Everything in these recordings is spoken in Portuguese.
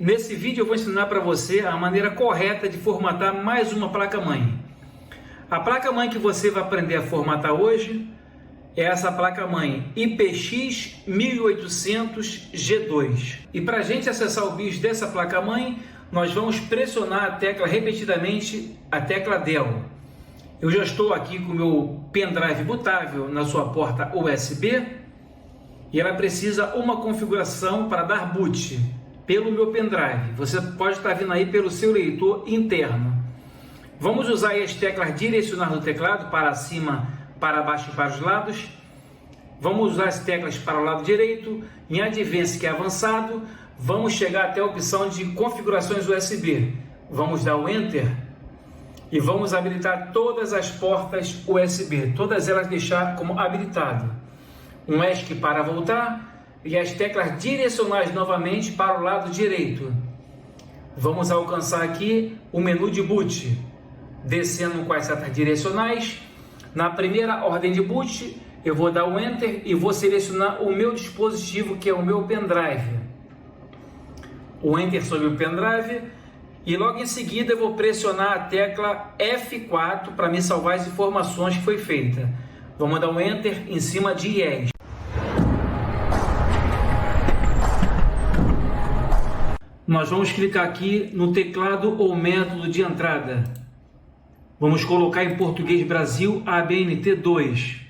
Nesse vídeo eu vou ensinar para você a maneira correta de formatar mais uma placa-mãe. A placa-mãe que você vai aprender a formatar hoje é essa placa-mãe IPX 1800 G2. E para a gente acessar o BIOS dessa placa-mãe, nós vamos pressionar a tecla repetidamente, a tecla Del. Eu já estou aqui com o meu pendrive bootável na sua porta USB e ela precisa uma configuração para dar boot pelo meu pendrive. Você pode estar vindo aí pelo seu leitor interno. Vamos usar aí as teclas direcionais do teclado para cima, para baixo e para os lados. Vamos usar as teclas para o lado direito. Em Advanced, que é avançado, vamos chegar até a opção de configurações USB. Vamos dar o Enter e vamos habilitar todas as portas USB, todas elas deixar como habilitado. Um ESC para voltar e as teclas direcionais novamente para o lado direito. Vamos alcançar aqui o menu de boot, descendo com as setas direcionais. Na primeira ordem de boot, eu vou dar o Enter e vou selecionar o meu dispositivo, que é o meu pendrive. O Enter sobre o pendrive e logo em seguida eu vou pressionar a tecla F4 para me salvar as informações que foi feita. Vamos dar um Enter em cima de Yes. Nós vamos clicar aqui no teclado ou método de entrada. Vamos colocar em português Brasil ABNT2.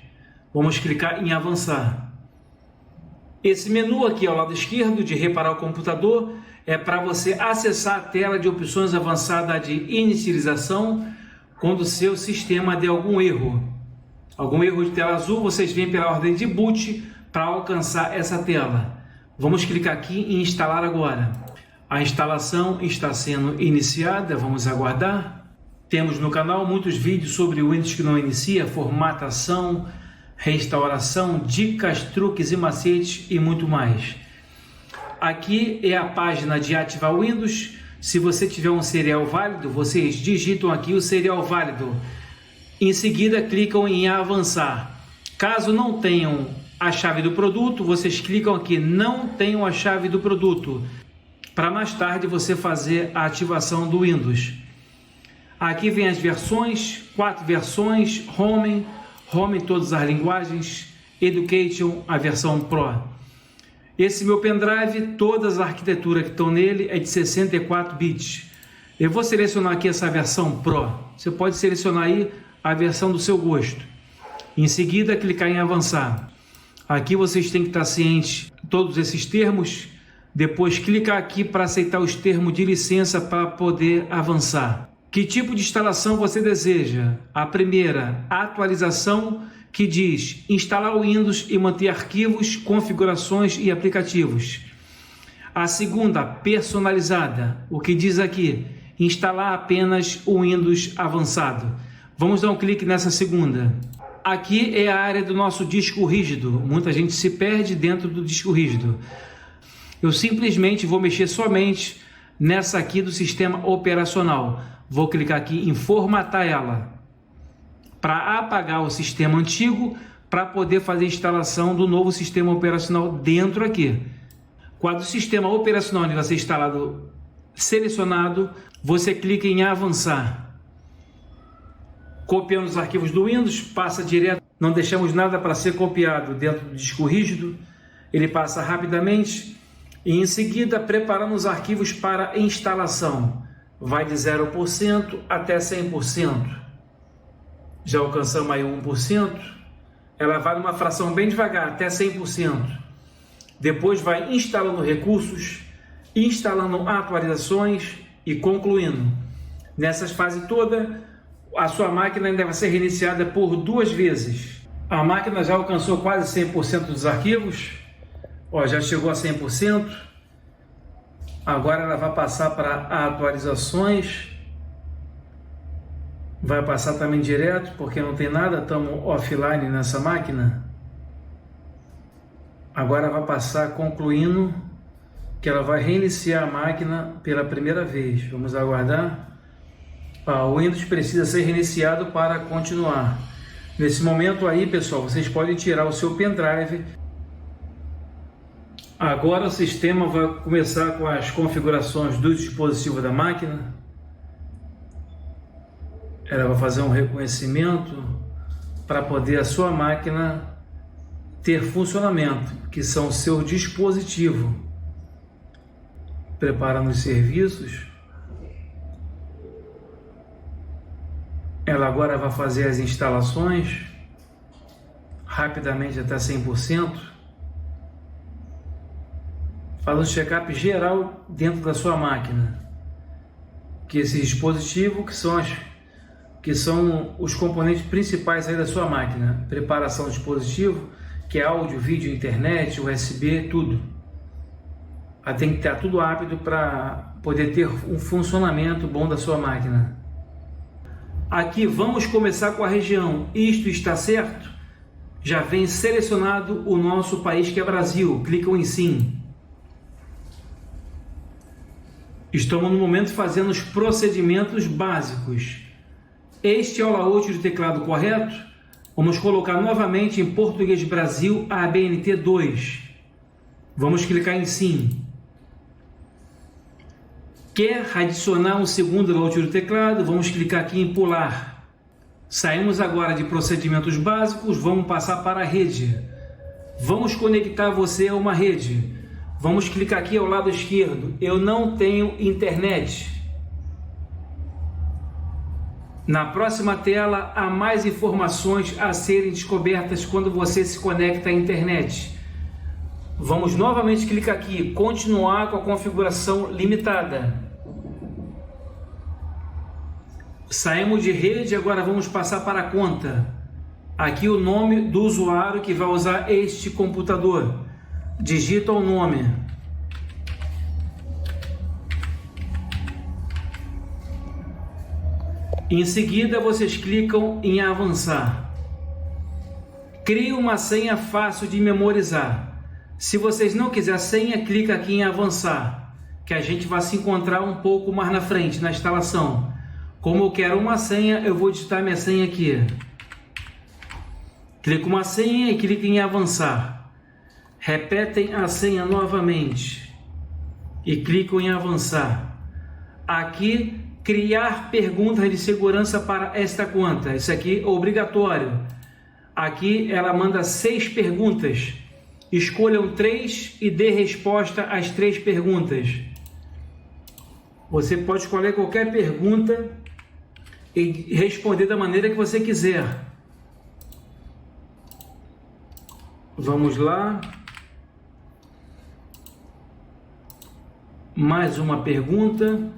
Vamos clicar em avançar. Esse menu aqui ao lado esquerdo de reparar o computador é para você acessar a tela de opções avançada de inicialização quando o seu sistema der algum erro. Algum erro de tela azul, vocês vêm pela ordem de boot para alcançar essa tela. Vamos clicar aqui em instalar agora. A instalação está sendo iniciada, vamos aguardar. Temos no canal muitos vídeos sobre o Windows que não inicia, formatação, restauração, dicas, truques e macetes e muito mais. Aqui é a página de ativar o Windows. Se você tiver um serial válido, vocês digitam aqui o serial válido. Em seguida, clicam em avançar. Caso não tenham a chave do produto, vocês clicam aqui não tenham a chave do produto, para mais tarde você fazer a ativação do Windows. Aqui vem as versões, 4 versões, Home em todas as linguagens, Education, a versão Pro. Esse meu pendrive, todas as arquiteturas que estão nele é de 64 bits. Eu vou selecionar aqui essa versão Pro. Você pode selecionar aí a versão do seu gosto. Em seguida, clicar em avançar. Aqui vocês têm que estar cientes de todos esses termos. Depois clicar aqui para aceitar os termos de licença para poder avançar. Que tipo de instalação você deseja? A primeira, atualização, que diz instalar o Windows e manter arquivos, configurações e aplicativos. A segunda, personalizada, o que diz aqui, instalar apenas o Windows avançado. Vamos dar um clique nessa segunda. Aqui é a área do nosso disco rígido. Muita gente se perde dentro do disco rígido. Eu simplesmente vou mexer somente nessa aqui do sistema operacional. Vou clicar aqui em formatar ela para apagar o sistema antigo para poder fazer a instalação do novo sistema operacional dentro aqui. Quando o sistema operacional vai ser instalado selecionado, você clica em avançar. Copiando os arquivos do Windows, passa direto, não deixamos nada para ser copiado dentro do disco rígido, ele passa rapidamente. E em seguida, preparamos os arquivos para instalação. Vai de 0% até 100%. Já alcançamos aí 1%. Ela vai numa fração bem devagar, até 100%. Depois vai instalando recursos, instalando atualizações e concluindo. Nessas fases todas, a sua máquina ainda vai ser reiniciada por 2 vezes. A máquina já alcançou quase 100% dos arquivos. Ó, já chegou a 100%. Agora ela vai passar para atualizações. Vai passar também direto, porque não tem nada, estamos offline nessa máquina. Agora vai passar concluindo, que ela vai reiniciar a máquina pela primeira vez. Vamos aguardar. O Windows precisa ser reiniciado para continuar. Nesse momento aí, pessoal, vocês podem tirar o seu pendrive Agora o sistema vai começar com as configurações do dispositivo da máquina. Ela vai fazer um reconhecimento para poder a sua máquina ter funcionamento, que são o seu dispositivo. Preparando os serviços. Ela agora vai fazer as instalações rapidamente até 100%. Faz um check-up geral dentro da sua máquina. Que esse dispositivo, que são os componentes principais aí da sua máquina. Preparação do dispositivo, que é áudio, vídeo, internet, USB, tudo. Ela tem que estar tudo apto para poder ter um funcionamento bom da sua máquina. Aqui vamos começar com a região. Isto está certo? Já vem selecionado o nosso país, que é Brasil. Clicam em sim. Estamos no momento fazendo os procedimentos básicos. Este é o layout do teclado correto. Vamos colocar novamente em português Brasil ABNT 2. Vamos clicar em sim. Quer adicionar um segundo layout do teclado? Vamos clicar aqui em pular. Saímos agora de procedimentos básicos, vamos passar para a rede. Vamos conectar você a uma rede. Vamos clicar aqui ao lado esquerdo. Eu não tenho internet. Na próxima tela, há mais informações a serem descobertas quando você se conecta à internet. Vamos novamente clicar aqui, continuar com a configuração limitada. Saímos de rede, agora vamos passar para a conta. Aqui o nome do usuário que vai usar este computador. Digita o nome. Em seguida, vocês clicam em avançar. Crie uma senha fácil de memorizar. Se vocês não quiserem a senha, clica aqui em avançar, que a gente vai se encontrar um pouco mais na frente, na instalação. Como eu quero uma senha, eu vou digitar minha senha aqui. Clico uma senha e clico em avançar. Repetem a senha novamente e clicam em avançar. Aqui, criar perguntas de segurança para esta conta. Isso aqui é obrigatório. Aqui ela manda 6 perguntas. Escolham 3 e dê resposta às 3 perguntas. Você pode escolher qualquer pergunta e responder da maneira que você quiser. Vamos lá. Mais uma pergunta.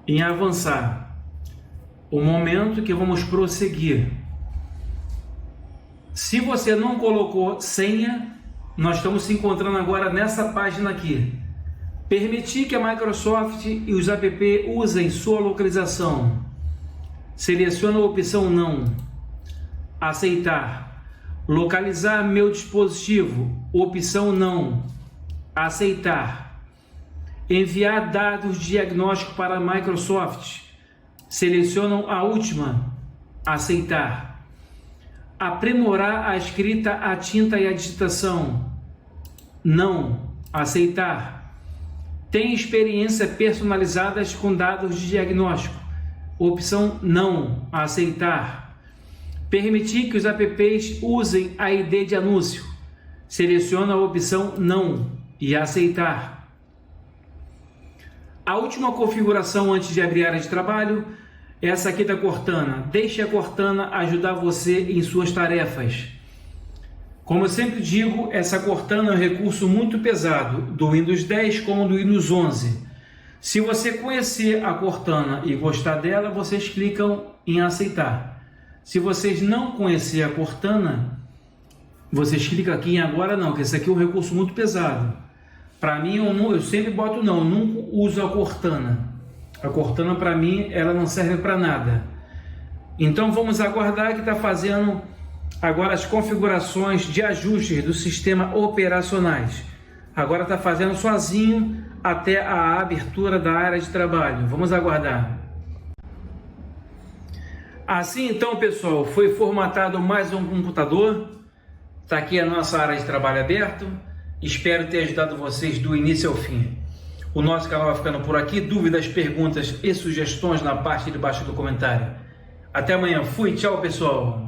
Em avançar. O momento que vamos prosseguir. Se você não colocou senha, nós estamos se encontrando agora nessa página aqui. Permitir que a Microsoft e os app usem sua localização. Seleciona a opção não. Aceitar. Localizar meu dispositivo. Opção não. Aceitar. Enviar dados de diagnóstico para a Microsoft. Selecionam a última. Aceitar. Aprimorar a escrita, a tinta e a digitação. Não. Aceitar. Tem experiência personalizadas com dados de diagnóstico. Opção não. Aceitar. Permitir que os apps usem a ID de anúncio. Seleciona a opção não e aceitar. A última configuração antes de abrir a área de trabalho, essa aqui da Cortana. Deixe a Cortana ajudar você em suas tarefas. Como eu sempre digo, essa Cortana é um recurso muito pesado, do Windows 10 como do Windows 11. Se você conhecer a Cortana e gostar dela, vocês clicam em aceitar. Se vocês não conhecerem a Cortana, vocês clicam aqui em agora não, que esse aqui é um recurso muito pesado. Para mim, eu sempre boto não, eu nunca uso a Cortana. A Cortana, para mim, ela não serve para nada. Então, vamos aguardar que está fazendo agora as configurações de ajustes do sistema operacionais. Agora está fazendo sozinho até a abertura da área de trabalho. Vamos aguardar. Assim então, pessoal, foi formatado mais um computador. Está aqui a nossa área de trabalho aberto. Espero ter ajudado vocês do início ao fim. O nosso canal vai ficando por aqui. Dúvidas, perguntas e sugestões na parte de baixo do comentário. Até amanhã. Fui. Tchau, pessoal.